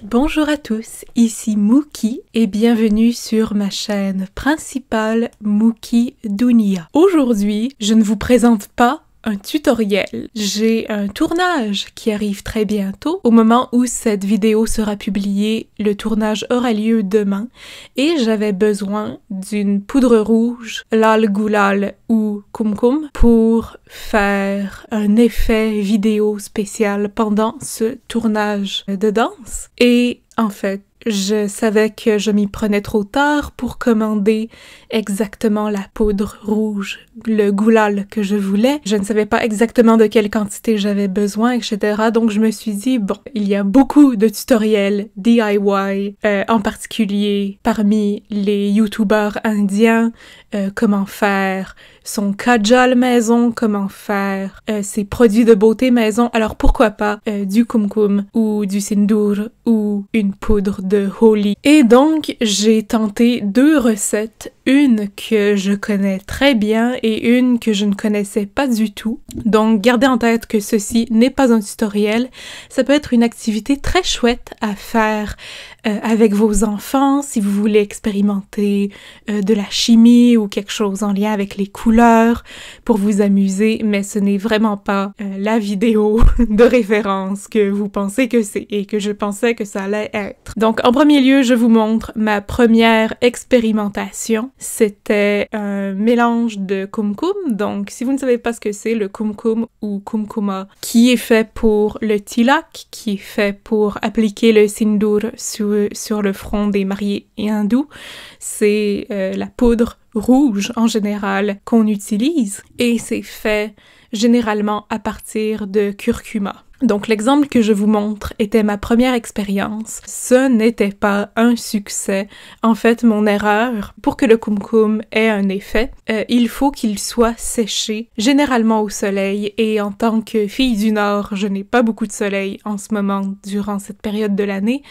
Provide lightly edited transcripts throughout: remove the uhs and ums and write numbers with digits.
Bonjour à tous, ici Mookie et bienvenue sur ma chaîne principale Mookie Dunia. Aujourd'hui, je ne vous présente pas un tutoriel. J'ai un tournage qui arrive très bientôt. Au moment où cette vidéo sera publiée, le tournage aura lieu demain et j'avais besoin d'une poudre rouge, lal gulal ou kumkum pour faire un effet vidéo spécial pendant ce tournage de danse. Et en fait, je savais que je m'y prenais trop tard pour commander exactement la poudre rouge, le gulal que je voulais. Je ne savais pas exactement de quelle quantité j'avais besoin, etc. Donc je me suis dit, bon, il y a beaucoup de tutoriels DIY, en particulier parmi les youtubeurs indiens, comment faire son kajal maison, comment faire ses produits de beauté maison. Alors pourquoi pas du kumkum ou du sindoor ou une poudre de Holi. Et donc j'ai tenté deux recettes, une que je connais très bien et une que je ne connaissais pas du tout. Donc gardez en tête que ceci n'est pas un tutoriel, ça peut être une activité très chouette à faire avec vos enfants si vous voulez expérimenter de la chimie ou quelque chose en lien avec les couleurs pour vous amuser, mais ce n'est vraiment pas la vidéo de référence que vous pensez que c'est et que je pensais que ça allait être. Donc en premier lieu, je vous montre ma première expérimentation. C'était un mélange de kumkum. Donc si vous ne savez pas ce que c'est, le kumkum ou kumkuma, qui est fait pour le tilak, qui est fait pour appliquer le sindoor sur le front des mariés hindous, c'est la poudre rouge en général qu'on utilise et c'est fait généralement à partir de curcuma. Donc l'exemple que je vous montre était ma première expérience. Ce n'était pas un succès. En fait, mon erreur, pour que le kumkum ait un effet, il faut qu'il soit séché, généralement au soleil. Et en tant que fille du Nord, je n'ai pas beaucoup de soleil en ce moment durant cette période de l'année.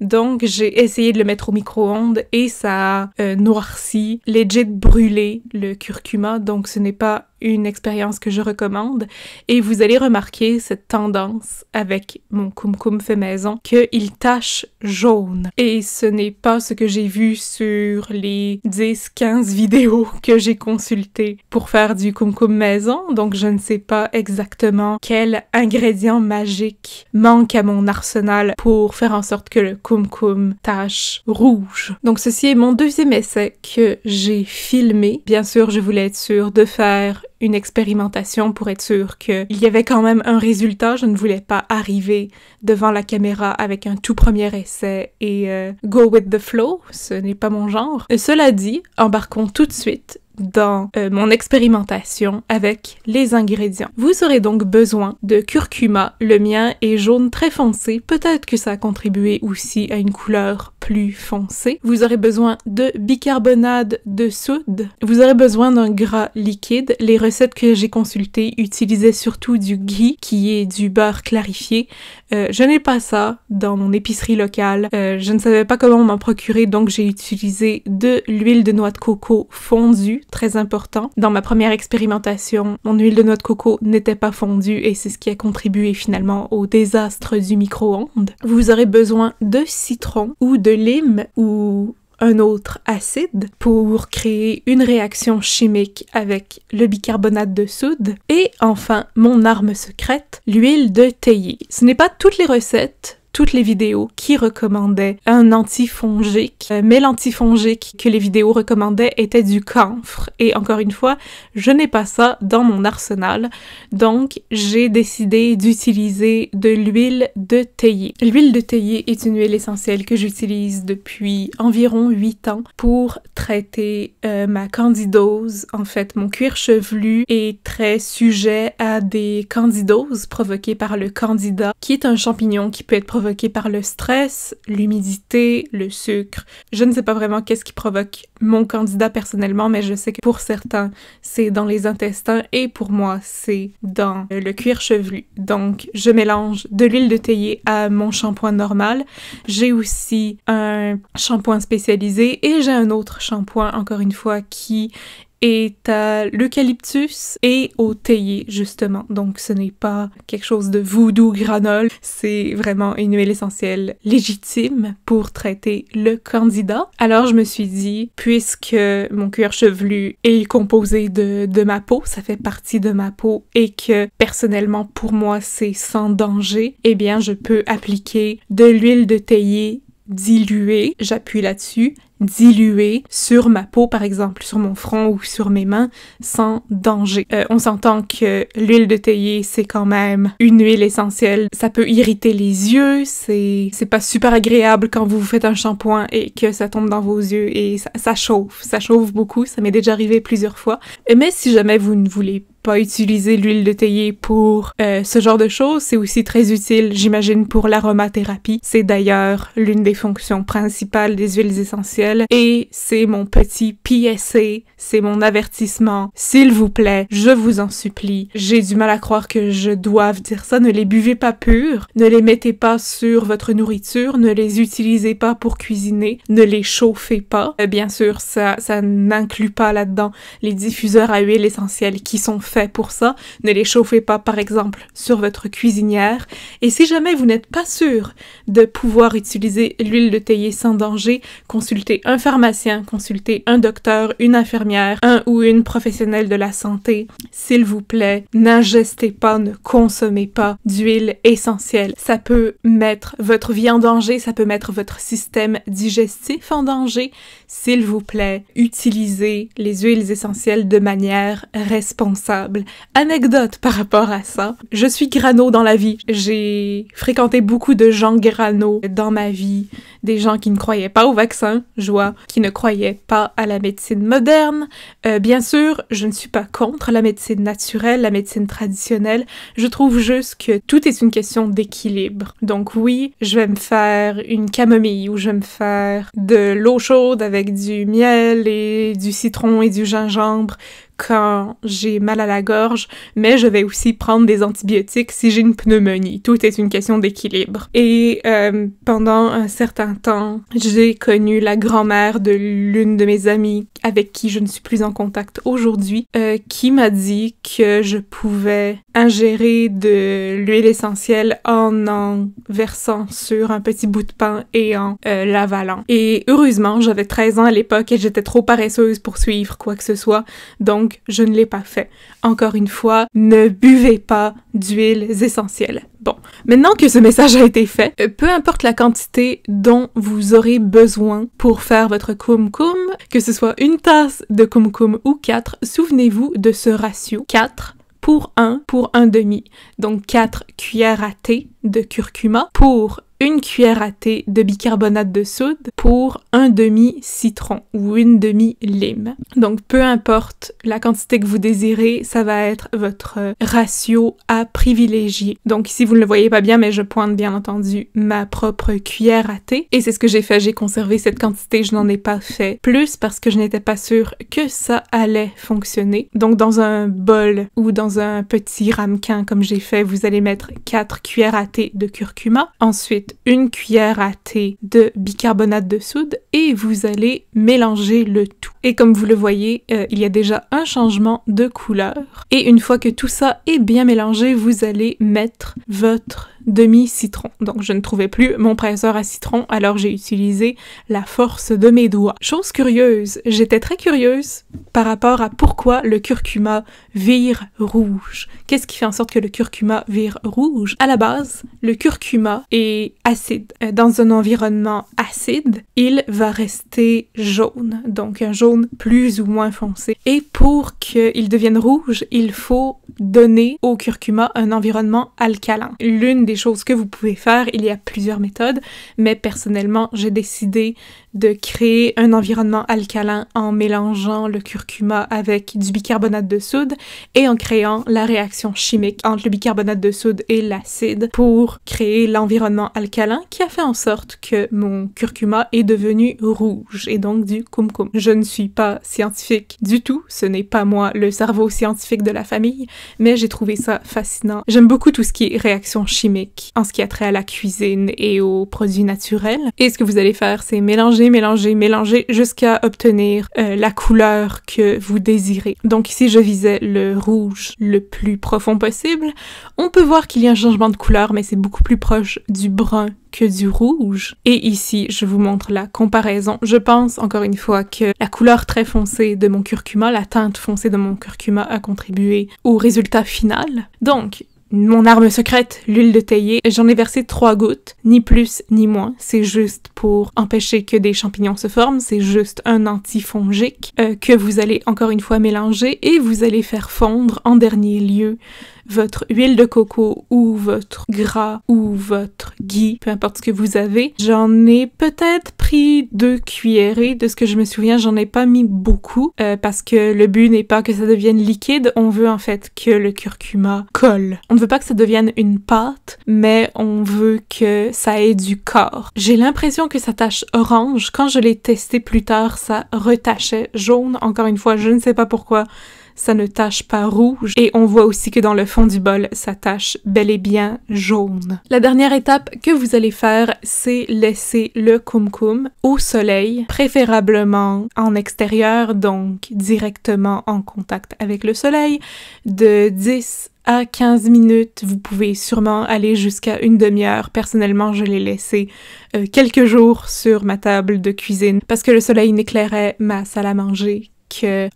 Donc, j'ai essayé de le mettre au micro-ondes et ça a noirci, legit brûlé le curcuma. Donc, ce n'est pas une expérience que je recommande. Et vous allez remarquer cette tendance avec mon kumkum fait maison, qu'il tache jaune. Et ce n'est pas ce que j'ai vu sur les 10-15 vidéos que j'ai consultées pour faire du kumkum maison. Donc, je ne sais pas exactement quel ingrédient magique manque à mon arsenal pour faire en sorte que le kumkum tache rouge. Donc, ceci est mon deuxième essai que j'ai filmé. Bien sûr, je voulais être sûre de faire une expérimentation pour être sûre qu'il y avait quand même un résultat. Je ne voulais pas arriver devant la caméra avec un tout premier essai et go with the flow, ce n'est pas mon genre. Cela dit, embarquons tout de suite dans mon expérimentation avec les ingrédients. Vous aurez donc besoin de curcuma. Le mien est jaune très foncé. Peut-être que ça a contribué aussi à une couleur plus foncée. Vous aurez besoin de bicarbonate de soude. Vous aurez besoin d'un gras liquide. Les recettes que j'ai consultées utilisaient surtout du ghee, qui est du beurre clarifié. Je n'ai pas ça dans mon épicerie locale. Je ne savais pas comment m'en procurer, donc j'ai utilisé de l'huile de noix de coco fondue, très important. Dans ma première expérimentation, mon huile de noix de coco n'était pas fondue et c'est ce qui a contribué finalement au désastre du micro-ondes. Vous aurez besoin de citron ou de lime ou un autre acide pour créer une réaction chimique avec le bicarbonate de soude. Et enfin, mon arme secrète, l'huile de théier. Ce n'est pas toutes les recettes, toutes les vidéos qui recommandaient un antifongique, mais l'antifongique que les vidéos recommandaient était du camphre. Et encore une fois, je n'ai pas ça dans mon arsenal, donc j'ai décidé d'utiliser de l'huile de théier. L'huile de théier est une huile essentielle que j'utilise depuis environ 8 ans pour traiter ma candidose. En fait, mon cuir chevelu est très sujet à des candidoses provoquées par le candida, qui est un champignon qui peut être provoqué par le stress, l'humidité, le sucre. Je ne sais pas vraiment qu'est-ce qui provoque mon candida personnellement, mais je sais que pour certains, c'est dans les intestins et pour moi, c'est dans le cuir chevelu. Donc, je mélange de l'huile de théier à mon shampoing normal. J'ai aussi un shampoing spécialisé et j'ai un autre shampoing, encore une fois, qui est à l'eucalyptus et au théier, justement. Donc, ce n'est pas quelque chose de voodoo granola, c'est vraiment une huile essentielle légitime pour traiter le candida. Alors, je me suis dit, puisque mon cuir chevelu est composé de ma peau, ça fait partie de ma peau, et que, personnellement, pour moi, c'est sans danger, eh bien, je peux appliquer de l'huile de théier diluée, j'appuie là-dessus, diluée sur ma peau, par exemple, sur mon front ou sur mes mains, sans danger. On s'entend que l'huile de théier, c'est quand même une huile essentielle. Ça peut irriter les yeux, c'est pas super agréable quand vous faites un shampoing et que ça tombe dans vos yeux et ça chauffe beaucoup, ça m'est déjà arrivé plusieurs fois. Mais si jamais vous ne voulez pas utiliser l'huile de théier pour ce genre de choses, c'est aussi très utile, j'imagine, pour l'aromathérapie. C'est d'ailleurs l'une des fonctions principales des huiles essentielles et c'est mon petit PSA, c'est mon avertissement. S'il vous plaît, je vous en supplie, j'ai du mal à croire que je doive dire ça, ne les buvez pas purs, ne les mettez pas sur votre nourriture, ne les utilisez pas pour cuisiner, ne les chauffez pas. Bien sûr, ça n'inclut pas là-dedans les diffuseurs à huile essentielle qui sont faits pour ça. Ne les chauffez pas, par exemple, sur votre cuisinière. Et si jamais vous n'êtes pas sûr de pouvoir utiliser l'huile de théier sans danger, consultez un pharmacien, consultez un docteur, une infirmière, un ou une professionnelle de la santé. S'il vous plaît, n'ingestez pas, ne consommez pas d'huile essentielle. Ça peut mettre votre vie en danger, ça peut mettre votre système digestif en danger. S'il vous plaît, utilisez les huiles essentielles de manière responsable. Anecdote par rapport à ça, je suis grano dans la vie. J'ai fréquenté beaucoup de gens grano dans ma vie, des gens qui ne croyaient pas au vaccin, qui ne croyaient pas à la médecine moderne. Bien sûr, je ne suis pas contre la médecine naturelle, la médecine traditionnelle. Je trouve juste que tout est une question d'équilibre. Donc oui, je vais me faire une camomille ou je vais me faire de l'eau chaude avec du miel et du citron et du gingembre quand j'ai mal à la gorge, mais je vais aussi prendre des antibiotiques si j'ai une pneumonie. Tout est une question d'équilibre. Et pendant un certain temps, j'ai connu la grand-mère de l'une de mes amies avec qui je ne suis plus en contact aujourd'hui, qui m'a dit que je pouvais ingérer de l'huile essentielle en versant sur un petit bout de pain et en l'avalant. Et heureusement, j'avais 13 ans à l'époque et j'étais trop paresseuse pour suivre quoi que ce soit, donc je ne l'ai pas fait. Encore une fois, ne buvez pas d'huiles essentielles. Bon, maintenant que ce message a été fait, peu importe la quantité dont vous aurez besoin pour faire votre kumkum, que ce soit une tasse de kumkum ou 4, souvenez-vous de ce ratio. 4 pour 1 demi. Donc 4 cuillères à thé de curcuma pour 1 cuillère à thé de bicarbonate de soude pour 1 demi-citron ou 1 demi-lime. Donc, peu importe la quantité que vous désirez, ça va être votre ratio à privilégier. Donc, ici, vous ne le voyez pas bien, mais je pointe bien entendu ma propre cuillère à thé. Et c'est ce que j'ai fait, j'ai conservé cette quantité, je n'en ai pas fait plus parce que je n'étais pas sûre que ça allait fonctionner. Donc, dans un bol ou dans un petit ramequin comme j'ai fait, vous allez mettre 4 cuillères à thé de curcuma. Ensuite, 1 cuillère à thé de bicarbonate de soude et vous allez mélanger le tout. Et comme vous le voyez, il y a déjà un changement de couleur. Et une fois que tout ça est bien mélangé, vous allez mettre votre demi-citron. Donc, je ne trouvais plus mon presseur à citron, alors j'ai utilisé la force de mes doigts. Chose curieuse, j'étais très curieuse par rapport à pourquoi le curcuma vire rouge. Qu'est-ce qui fait en sorte que le curcuma vire rouge? À la base, le curcuma est acide. Dans un environnement acide, il va rester jaune, donc un jaune plus ou moins foncé. Et pour qu'il devienne rouge, il faut donner au curcuma un environnement alcalin. L'une des choses que vous pouvez faire, il y a plusieurs méthodes, mais personnellement, j'ai décidé de créer un environnement alcalin en mélangeant le curcuma avec du bicarbonate de soude et en créant la réaction chimique entre le bicarbonate de soude et l'acide pour créer l'environnement alcalin qui a fait en sorte que mon curcuma est devenu rouge et donc du kumkum. Je ne suis pas scientifique du tout, ce n'est pas moi le cerveau scientifique de la famille, mais j'ai trouvé ça fascinant. J'aime beaucoup tout ce qui est réaction chimique technique en ce qui a trait à la cuisine et aux produits naturels. Et ce que vous allez faire, c'est mélanger, mélanger, mélanger jusqu'à obtenir la couleur que vous désirez. Donc ici, je visais le rouge le plus profond possible. On peut voir qu'il y a un changement de couleur, mais c'est beaucoup plus proche du brun que du rouge. Et ici, je vous montre la comparaison. Je pense, encore une fois, que la couleur très foncée de mon curcuma, la teinte foncée de mon curcuma a contribué au résultat final. Donc, mon arme secrète, l'huile de théier, j'en ai versé 3 gouttes, ni plus ni moins. C'est juste pour empêcher que des champignons se forment, c'est juste un antifongique que vous allez encore une fois mélanger et vous allez faire fondre en dernier lieu votre huile de coco ou votre gras ou votre ghee, peu importe ce que vous avez. J'en ai peut-être pris 2 cuillerées, de ce que je me souviens, j'en ai pas mis beaucoup parce que le but n'est pas que ça devienne liquide, on veut en fait que le curcuma colle. On ne veut pas que ça devienne une pâte, mais on veut que ça ait du corps. J'ai l'impression que ça tache orange. Quand je l'ai testé plus tard, ça retachait jaune. Encore une fois, je ne sais pas pourquoi. Ça ne tache pas rouge et on voit aussi que dans le fond du bol, ça tache bel et bien jaune. La dernière étape que vous allez faire, c'est laisser le kumkum au soleil, préférablement en extérieur, donc directement en contact avec le soleil, de 10 à 15 minutes. Vous pouvez sûrement aller jusqu'à une demi-heure. Personnellement, je l'ai laissé quelques jours sur ma table de cuisine parce que le soleil n'éclairait ma salle à manger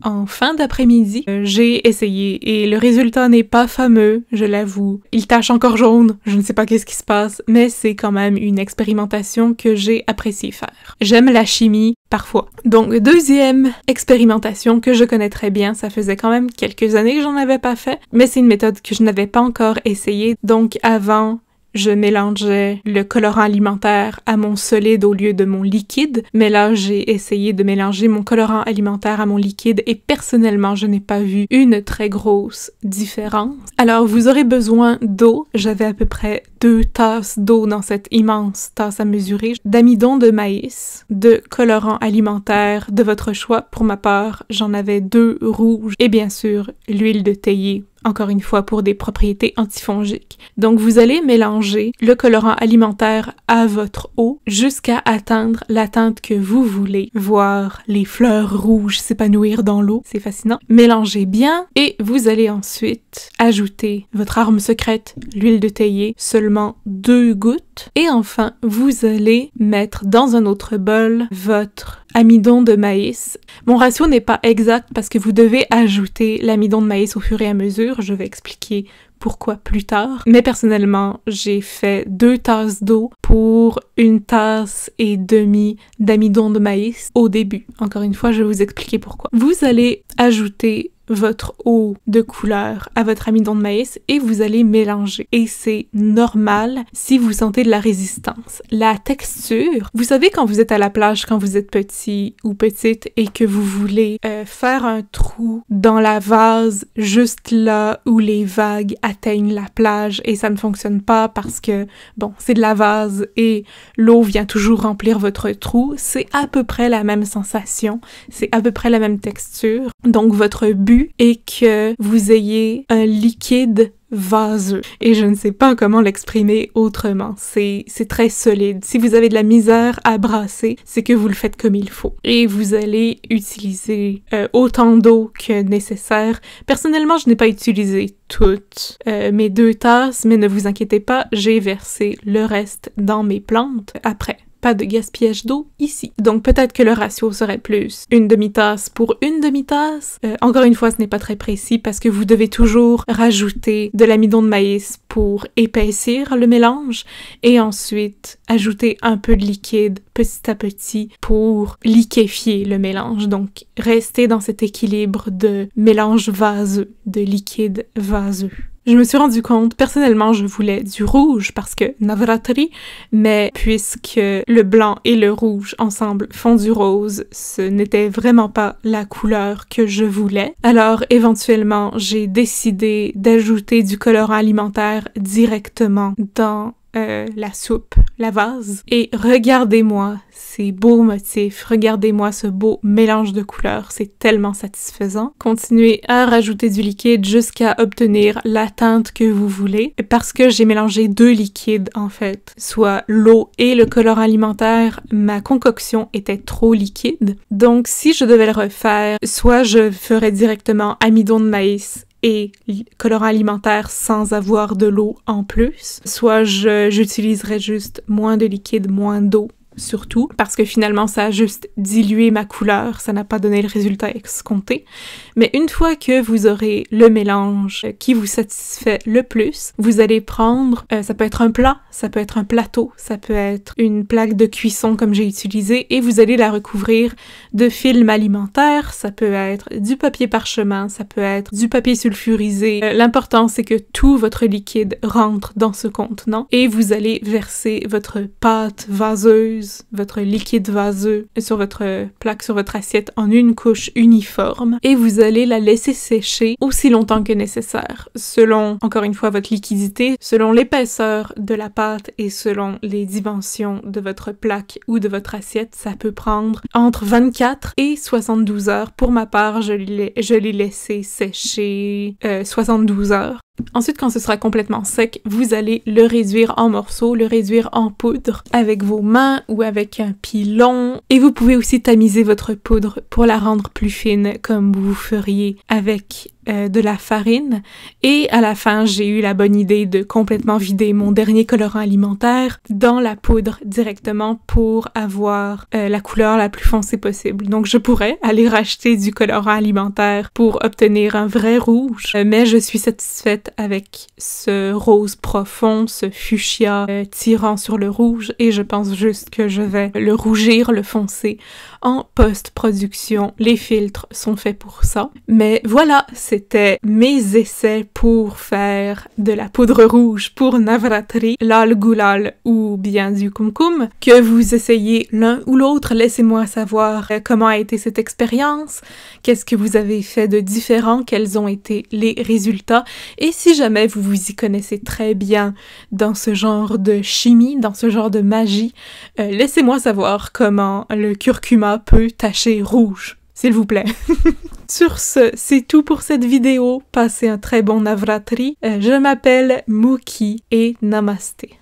en fin d'après-midi, j'ai essayé et le résultat n'est pas fameux, je l'avoue. Il tache encore jaune, je ne sais pas qu'est-ce qui se passe, mais c'est quand même une expérimentation que j'ai apprécié faire. J'aime la chimie, parfois. Donc, deuxième expérimentation que je connais très bien, ça faisait quand même quelques années que j'en avais pas fait, mais c'est une méthode que je n'avais pas encore essayée. Donc, avant, je mélangeais le colorant alimentaire à mon solide au lieu de mon liquide, mais là, j'ai essayé de mélanger mon colorant alimentaire à mon liquide et personnellement, je n'ai pas vu une très grosse différence. Alors, vous aurez besoin d'eau. J'avais à peu près 2 tasses d'eau dans cette immense tasse à mesurer, d'amidon de maïs, de colorant alimentaire de votre choix. Pour ma part, j'en avais 2 rouges et bien sûr, l'huile de théier. Encore une fois, pour des propriétés antifongiques. Donc, vous allez mélanger le colorant alimentaire à votre eau jusqu'à atteindre la teinte que vous voulez. Voir les fleurs rouges s'épanouir dans l'eau, c'est fascinant. Mélangez bien et vous allez ensuite ajouter votre arme secrète, l'huile de théier, seulement 2 gouttes. Et enfin, vous allez mettre dans un autre bol votre amidon de maïs. Mon ratio n'est pas exact parce que vous devez ajouter l'amidon de maïs au fur et à mesure. Je vais expliquer pourquoi plus tard. Mais personnellement, j'ai fait 2 tasses d'eau pour 1,5 tasse d'amidon de maïs au début. Encore une fois, je vais vous expliquer pourquoi. Vous allez ajouter votre eau de couleur à votre amidon de maïs et vous allez mélanger. Et c'est normal si vous sentez de la résistance. La texture, vous savez quand vous êtes à la plage, quand vous êtes petit ou petite et que vous voulez faire un trou dans la vase juste là où les vagues atteignent la plage et ça ne fonctionne pas parce que, bon, c'est de la vase et l'eau vient toujours remplir votre trou, c'est à peu près la même sensation, c'est à peu près la même texture. Donc votre but est que vous ayez un liquide vaseux. Et je ne sais pas comment l'exprimer autrement. C'est très solide. Si vous avez de la misère à brasser, c'est que vous le faites comme il faut. Et vous allez utiliser autant d'eau que nécessaire. Personnellement, je n'ai pas utilisé toutes mes 2 tasses, mais ne vous inquiétez pas, j'ai versé le reste dans mes plantes après. Pas de gaspillage d'eau ici. Donc peut-être que le ratio serait plus 1 demi-tasse pour 1 demi-tasse. Encore une fois, ce n'est pas très précis parce que vous devez toujours rajouter de l'amidon de maïs pour épaissir le mélange et ensuite ajouter un peu de liquide petit à petit pour liquéfier le mélange. Donc restez dans cet équilibre de mélange vaseux, de liquide vaseux. Je me suis rendu compte, personnellement, je voulais du rouge parce que Navratri, mais puisque le blanc et le rouge ensemble font du rose, ce n'était vraiment pas la couleur que je voulais. Alors, éventuellement, j'ai décidé d'ajouter du colorant alimentaire directement dans la soupe, la vase. Et regardez-moi ces beaux motifs, regardez-moi ce beau mélange de couleurs, c'est tellement satisfaisant. Continuez à rajouter du liquide jusqu'à obtenir la teinte que vous voulez. Parce que j'ai mélangé 2 liquides en fait, soit l'eau et le colorant alimentaire, ma concoction était trop liquide. Donc si je devais le refaire, soit je ferais directement amidon de maïs et colorant alimentaire sans avoir de l'eau en plus, soit j'utiliserais juste moins de liquide, moins d'eau surtout, parce que finalement ça a juste dilué ma couleur, ça n'a pas donné le résultat escompté. Mais une fois que vous aurez le mélange qui vous satisfait le plus, vous allez prendre, ça peut être un plat, ça peut être un plateau, ça peut être une plaque de cuisson comme j'ai utilisé, et vous allez la recouvrir de film alimentaire, ça peut être du papier parchemin, ça peut être du papier sulfurisé. L'important c'est que tout votre liquide rentre dans ce contenant, et vous allez verser votre pâte vaseuse, votre liquide vaseux sur votre plaque, sur votre assiette en une couche uniforme, et vous allez la laisser sécher aussi longtemps que nécessaire, selon, encore une fois, votre liquidité, selon l'épaisseur de la pâte et selon les dimensions de votre plaque ou de votre assiette. Ça peut prendre entre 24 et 72 heures. Pour ma part, je l'ai laissé sécher 72 heures. Ensuite, quand ce sera complètement sec, vous allez le réduire en morceaux, le réduire en poudre avec vos mains ou avec un pilon. Et vous pouvez aussi tamiser votre poudre pour la rendre plus fine, comme vous feriez avec de la farine. Et à la fin, j'ai eu la bonne idée de complètement vider mon dernier colorant alimentaire dans la poudre directement pour avoir la couleur la plus foncée possible. Donc je pourrais aller racheter du colorant alimentaire pour obtenir un vrai rouge, mais je suis satisfaite avec ce rose profond, ce fuchsia tirant sur le rouge, et je pense juste que je vais le rougir, le foncer en post-production. Les filtres sont faits pour ça. Mais voilà, c'était mes essais pour faire de la poudre rouge pour Navratri, lal gulal ou bien du kumkum. Que vous essayez l'un ou l'autre, laissez-moi savoir comment a été cette expérience, qu'est-ce que vous avez fait de différent, quels ont été les résultats, et si jamais vous vous y connaissez très bien dans ce genre de chimie, dans ce genre de magie, laissez-moi savoir comment le curcuma peut tacher rouge, s'il vous plaît. Sur ce, c'est tout pour cette vidéo. Passez un très bon Navratri. Je m'appelle Mookie et Namasté.